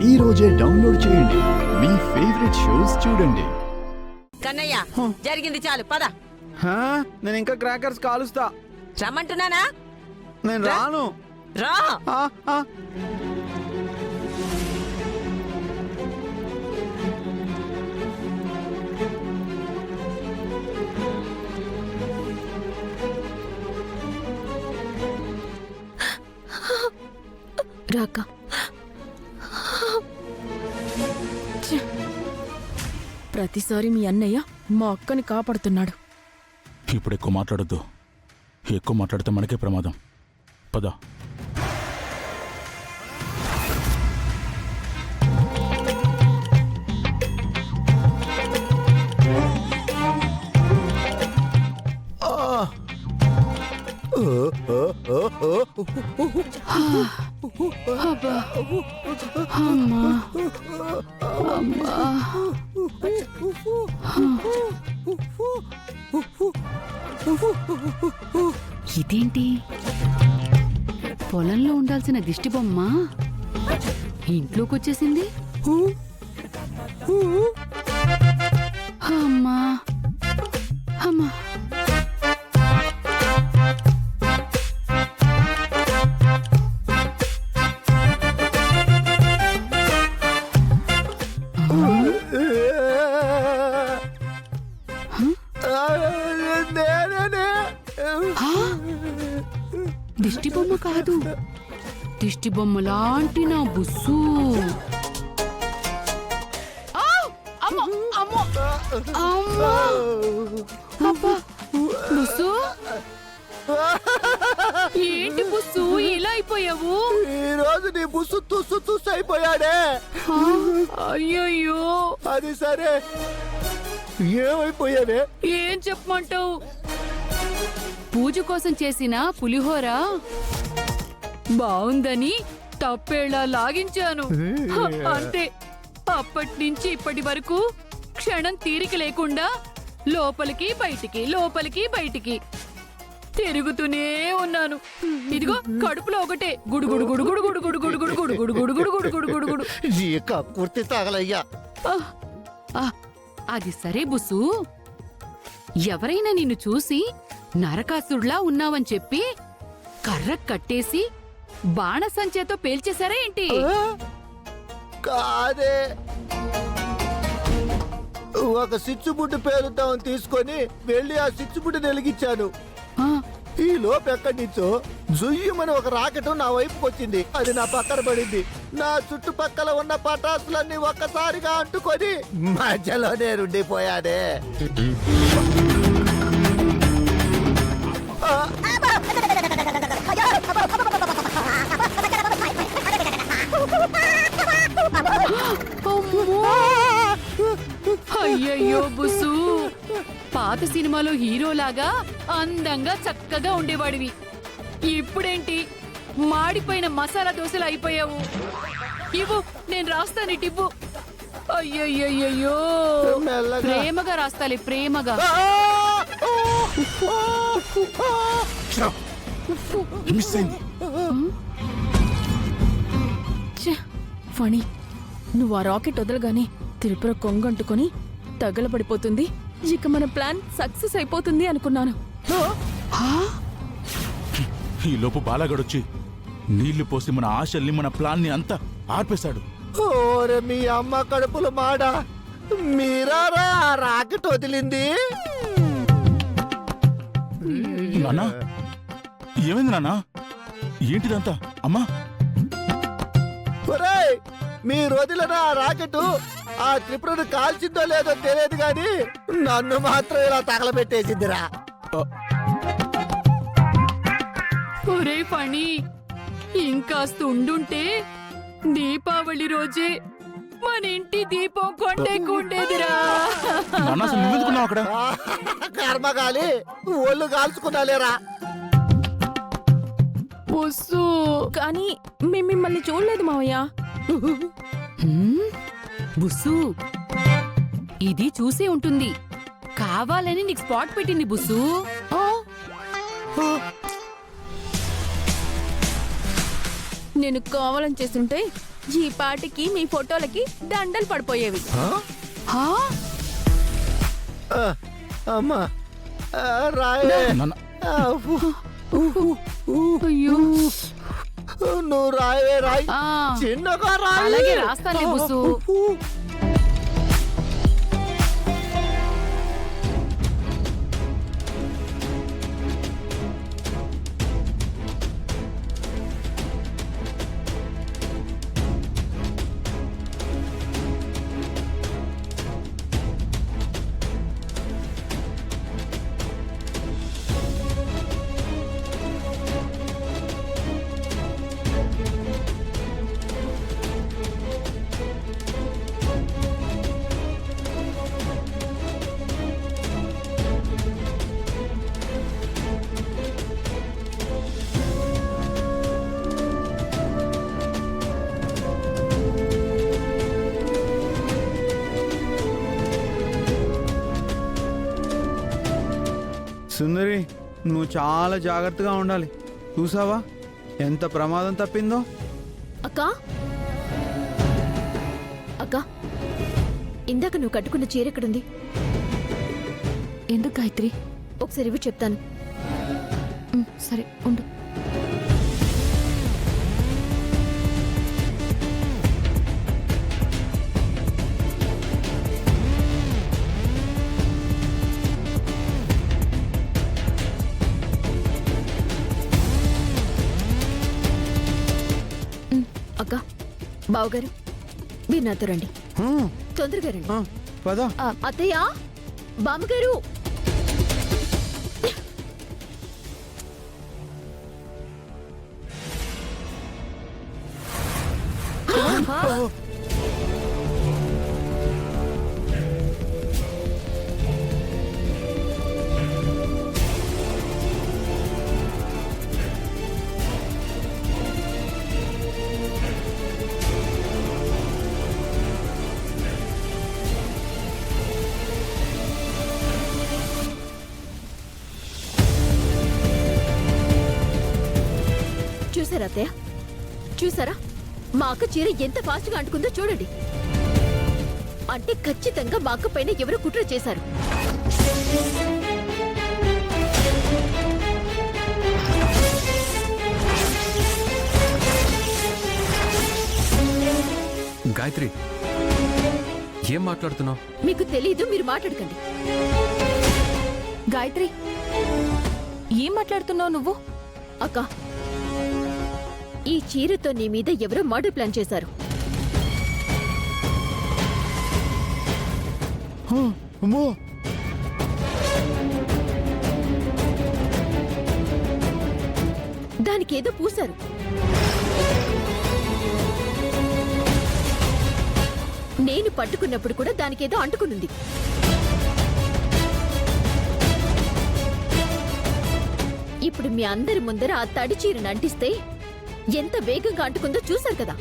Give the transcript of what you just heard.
ఈ రోజే డౌన్లోడ్ చేయండి. మీ ఫేవరెట్ షోస్ చూడండి. కన్నయ్య జరిగింది చాలు పద. నేను ఇంకా క్రాకర్స్ కాలుస్తా. రమ్మంటున్నానా? నేను రాను. రా. రాక ప్రతిసారి మీ అన్నయ్య మా అక్కని కాపాడుతున్నాడు. ఇప్పుడు ఎక్కువ మాట్లాడొద్దు. ఎక్కువ మాట్లాడితే మనకే ప్రమాదం. పద. ఇదేంటి, పొలంలో ఉండాల్సిన దిష్టి బొమ్మ ఇంట్లోకి వచ్చేసింది? అమ్మా అమ్మా, దిష్టి బొమ్మ కాదు, దిష్టి బొమ్మ లాంటి నా బుస్సు. బుస్సు, ఏంటి బుస్సు ఇలా అయిపోయావు? ఈ రోజు నీ బుస్సు తుస్సు తుస్సు అయిపోయాడే. అయ్యయ్యో, అది సరే, ఏమైపోయావే? ఏం చెప్పమంటావు? పూజ కోసం చేసిన పులిహోర బావుందని తప్పేళా లాగించాను. అంతే, అప్పటి నుంచి ఇప్పటి వరకు క్షణం తీరిక లేకుండా లోపలికి బయటికి లోపలికి బయటికి తిరుగుతూనే ఉన్నాను. ఇదిగో కడుపులో ఒకటే గుడుగుడు గుడుగుడు గుడుగుడు గుడుగుడు గుడుగుడు గుడుగుడు గుడుగుడు గుడుగుడు. కుర్తి తాగలయ్యా. అది సరే బుసు, ఎవరైనా నిన్ను చూసి నరకాసుడ్లా ఉన్నావని చెప్పి కర్ర కట్టేసి బాణసంచేతో పేల్చేశారా ఏంటి? కాదే, ఒక సిచ్చుబుడ్డు పేలుద్దామని తీసుకొని వెళ్ళి ఆ సిచ్చుబుడ్డు వెలిగించాను. ఈ లోపు ఎక్కడి నుంచో జుయ్యమని ఒక రాకెట్ నా వైపుకి వచ్చింది. అది నా పక్కన పడింది. నా చుట్టుపక్కల ఉన్న పటాసులన్నీ ఒక్కసారిగా అంటుకొని మధ్యలోనే ఉండిపోయాడే. అయ్యయ్యో బుసు, పాత సినిమాలో హీరోలాగా అందంగా చక్కగా ఉండేవాడివి. ఇప్పుడేంటి మాడిపోయిన మసాలా దోశలు అయిపోయావు? ఇవ్వు, నేను రాస్తాను, ఇవ్వు. అయ్యయ్యో, ప్రేమగా రాస్తాలే, ప్రేమగా. ఫణి, నువ్వు ఆ రాకెట్ వదలగానే తిరుపతి కొంగంటుకొని తగలబడిపోతుంది. ఇక మన ప్లాన్ సక్సెస్ అయిపోతుంది అనుకున్నాను. ఈ లోపు బాలాగడొచ్చి నీళ్లు పోసి మన ఆశల్ని మన ప్లాన్ ని అంతా ఆర్పేశాడు. ఓరే మీ అమ్మ కడుపుల మాడ, మీరారా రాకెట్ వదిలింది? నాన్నా, ఏమైంది నాన్నా? ఏంటిదంతా? అమ్మా, మీరు వదిలిన ఆ రాకెట్ ఆ త్రిపురను కాల్చిందో లేదో తెలియదు గాని నన్ను మాత్రం ఇలా తగలబెట్టేసిందిరా. ఒరే పని, ఇంకాస్త ఉండుంటే దీపావళి రోజే మన ఇంటి దీపం కొండేకుండేదిరా. అక్కడ కర్మగాలి ఒళ్ళు కాల్చుకున్నాలేరా. వస్తూ కానీ మేము మిమ్మల్ని చూడలేదు మావయ్య. బుస్సు, ఇది చూసే ఉంటుంది. కావాలని నీకు స్పాట్ పెట్టింది బుస్సు. నేను కావాలని చేస్తుంటే ఈ పాటికి మీ ఫోటోలకి దండలు పడిపోయేవి. హా? ఆ, అమ్మా ఆ, రాయే నాన్న ఆ, అయ్యో. నువ్వు రాయే రాయ్ ఆ, చిన్నగా రాయి. అలాగే రాస్తానులే బుస్సు. సుందరి, నువ్వు చాలా జాగ్రత్తగా ఉండాలి. చూసావా ఎంత ప్రమాదం తప్పిందో? అక్కా అక్కా, ఇందాక నువ్వు కట్టుకున్న చీర ఎక్కడుంది? ఎందుకు గాయత్రి? ఒకసారి ఇవి చెప్తాను. సరే ఉండు. అక్క, బావగారు మీరు నాతో రండి. హ్మ్, తొందరగా రండి. ఆ, పద. అత్తయ్య, బామ్మగారు. చూసారా అత్తయ్య, చూసారా మా అక్క చీర ఎంత ఫాస్ట్ గా అంటుకుందో చూడండి. అంటే ఖచ్చితంగా మా అక్క పైన ఎవరో కుట్ర చేశారు. గాయత్రి, ఏం మాట్లాడుతున్నావు? మీకు తెలీదు, మీరు మాట్లాడకండి. గాయత్రి, ఏం మాట్లాడుతున్నావు నువ్వు? అక్క, ఈ చీరతో నీ మీద ఎవరో మర్డర్ ప్లాన్ చేశారు. అమ్మో, దానికేదో పూశారు. నేను పట్టుకున్నప్పుడు కూడా దానికేదో అంటుకునుంది. ఇప్పుడు మీ అందరి ముందర ఆ తడి చీరను అంటిస్తే ఎంత వేగంగా అంటుకుందో చూశారు కదా.